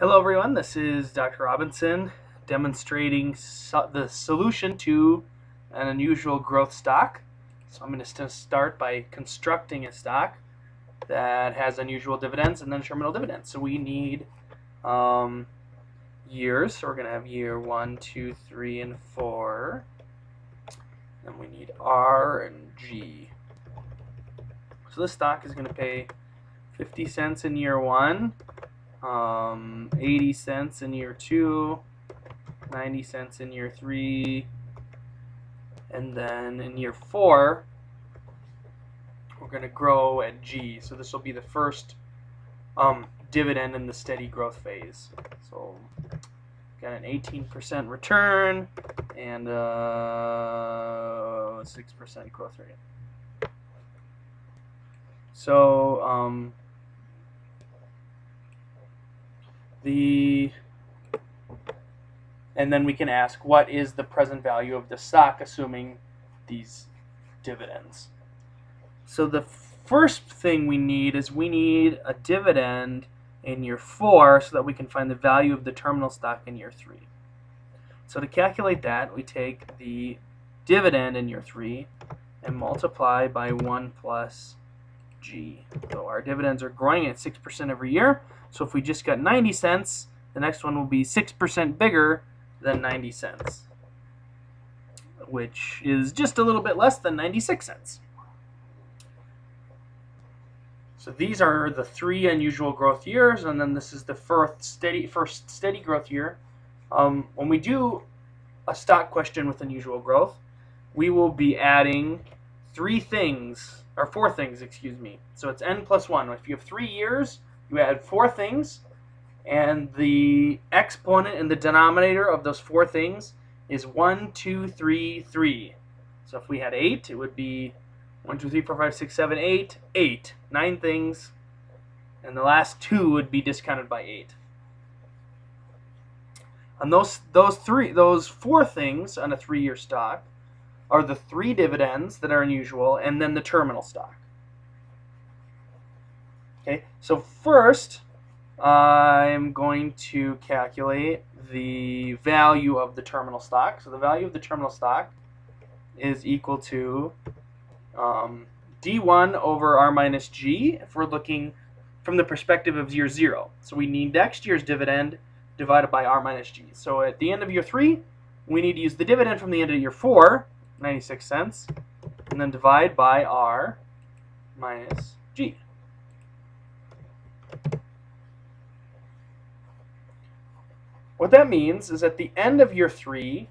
Hello everyone, this is Dr. Robinson demonstrating the solution to an unusual growth stock. So I'm going to start by constructing a stock that has unusual dividends and then terminal dividends. So we need years, so we're going to have year 1, 2, 3, and 4. Then we need R and G. So this stock is going to pay 50 cents in year 1, 80 cents in year 2, 90 cents in year 3, and then in year 4 we're going to grow at G. So this will be the first dividend in the steady growth phase. So got an 18% return and 6% growth rate. So and then we can ask, what is the present value of the stock assuming these dividends? So the first thing we need is a dividend in year 4 so that we can find the value of the terminal stock in year 3. So to calculate that, we take the dividend in year 3 and multiply by 1 plus G. So our dividends are growing at 6% every year. So if we just got 90 cents, the next one will be 6% bigger than 90 cents, which is just a little bit less than 96 cents. So these are the 3 unusual growth years, and then this is the first steady growth year. When we do a stock question with unusual growth, we will be adding 4 things, excuse me. So it's n plus 1. If you have 3 years, you add 4 things, and the exponent in the denominator of those 4 things is 1, 2, 3, 3. So if we had 8, it would be 1, 2, 3, 4, 5, 6, 7, 8, 8. 9 things, and the last 2 would be discounted by 8. And those 4 things on a 3-year stock are the 3 dividends that are unusual, and then the terminal stock. Okay, so first I'm going to calculate the value of the terminal stock. So the value of the terminal stock is equal to D1 over R minus G if we're looking from the perspective of year 0. So we need next year's dividend divided by R minus G. So at the end of year 3, we need to use the dividend from the end of year 4, 96 cents, and then divide by R minus G. What that means is at the end of year 3,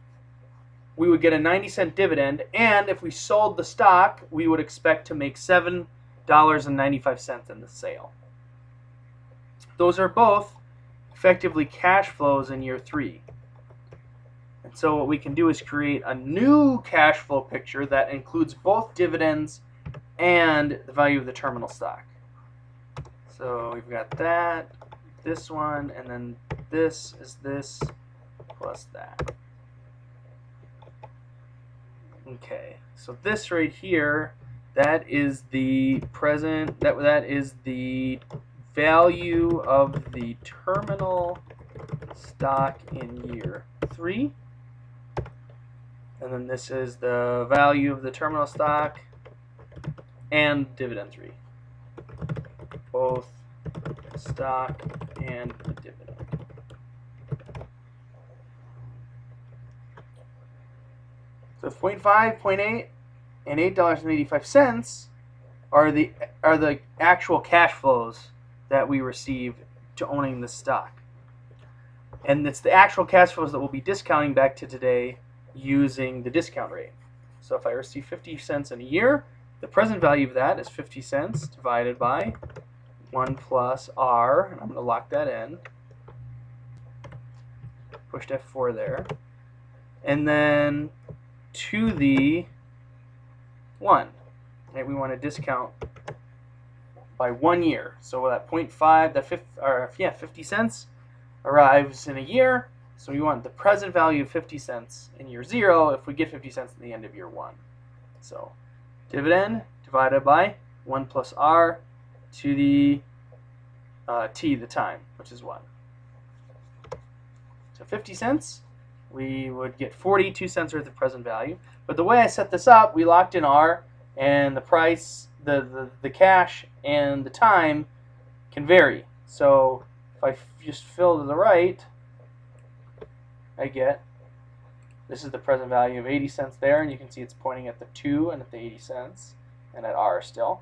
we would get a 90-cent dividend, and if we sold the stock, we would expect to make $7.95 in the sale. Those are both effectively cash flows in year 3. And so what we can do is create a new cash flow picture that includes both dividends and the value of the terminal stock. So we've got that, this one, and then this is this plus that. Okay, so this right here, that is the present, that is the value of the terminal stock in year 3. And then this is the value of the terminal stock and dividend 3. Both stock and the dividend. So 0.5, 0.8, and $8.85 are the actual cash flows that we receive to owning the stock. And it's the actual cash flows that we'll be discounting back to today using the discount rate. So if I receive 50 cents in a year, the present value of that is 50 cents divided by 1 plus R, and I'm going to lock that in. Pushed F4 there. And then to the 1. Okay, we want to discount by 1 year. So that 0.5, 50 cents arrives in a year. So we want the present value of 50 cents in year 0 if we get 50 cents at the end of year 1. So dividend divided by 1 plus R to the t, the time, which is 1. So 50 cents, we would get 42 cents worth of present value. But the way I set this up, we locked in R, and the price, the cash, and the time can vary. So if I just fill to the right, I get, this is the present value of 80 cents there, and you can see it's pointing at the 2 and at the 80 cents, and at R still.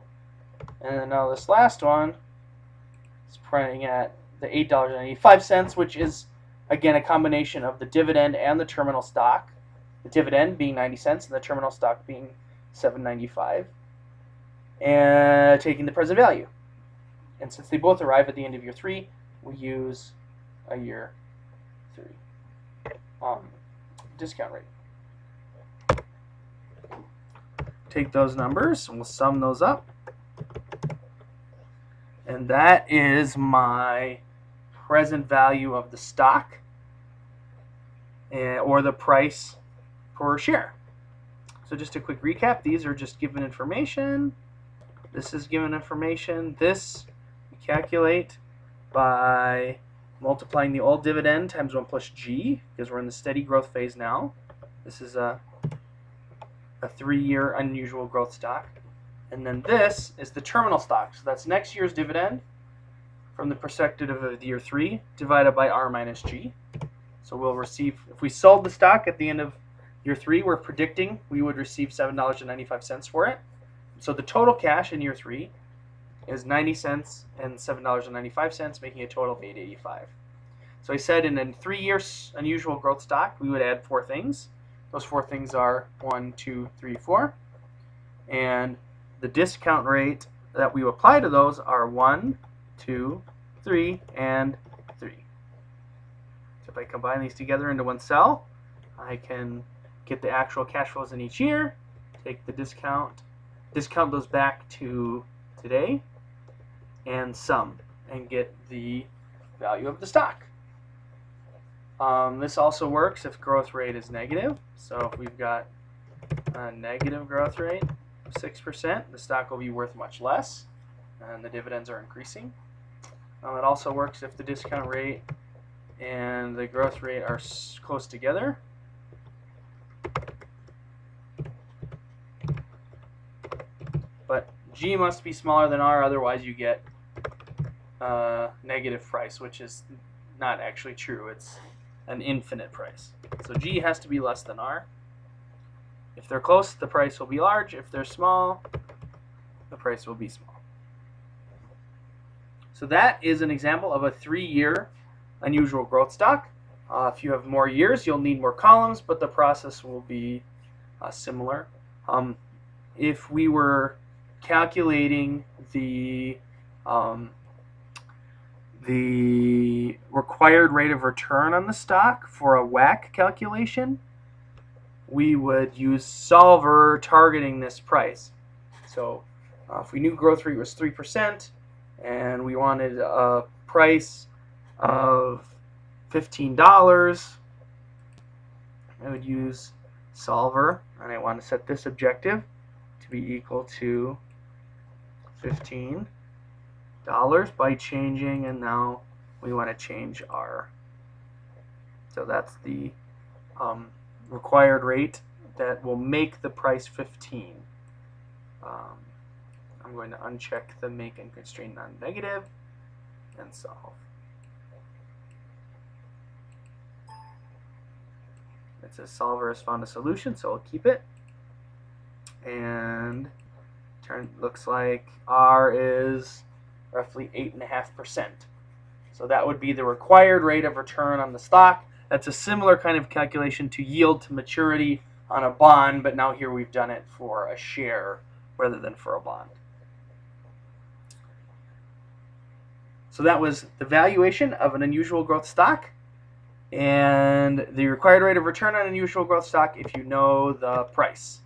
And then now this last one is pointing at the $8.85, which is, again, a combination of the dividend and the terminal stock. The dividend being 90 cents and the terminal stock being $7.95, and taking the present value. And since they both arrive at the end of year 3, we use a year 3 discount rate. Take those numbers and we'll sum those up. And that is my present value of the stock, or the price per share. So just a quick recap, these are just given information. This is given information. This we calculate by multiplying the old dividend times 1 plus G, because we're in the steady growth phase now. This is a 3-year unusual growth stock. And then this is the terminal stock. So that's next year's dividend from the perspective of year 3 divided by R minus G. So we'll receive, if we sold the stock at the end of year 3, we're predicting we would receive $7.95 for it. So the total cash in year 3 is 90 cents and $7.95, making a total of $8.85. So I said in a 3-year unusual growth stock, we would add 4 things. Those 4 things are 1, 2, 3, 4. And the discount rate that we apply to those are 1, 2, 3, and 3. So if I combine these together into one cell, I can get the actual cash flows in each year, take the discount those back to today, and sum, and get the value of the stock. This also works if growth rate is negative. So if we've got a negative growth rate of 6%, the stock will be worth much less, and the dividends are increasing. It also works if the discount rate and the growth rate are close together. But G must be smaller than R, otherwise you get a negative price, which is not actually true. It's an infinite price. So G has to be less than R. If they're close, the price will be large. If they're small, the price will be small. So that is an example of a 3-year unusual growth stock. If you have more years, you'll need more columns, but the process will be similar. If we were calculating the required rate of return on the stock for a WACC calculation, we would use solver targeting this price. So if we knew growth rate was 3% and we wanted a price of $15, I would use solver, and I want to set this objective to be equal to $15 by changing, and now we want to change R. So that's the required rate that will make the price 15. I'm going to uncheck the make and constrain non-negative and solve. It says solver has found a solution, so I'll keep it. And looks like R is roughly 8.5%. So that would be the required rate of return on the stock. That's a similar kind of calculation to yield to maturity on a bond, but now here we've done it for a share rather than for a bond. So that was the valuation of an unusual growth stock and the required rate of return on unusual growth stock if you know the price.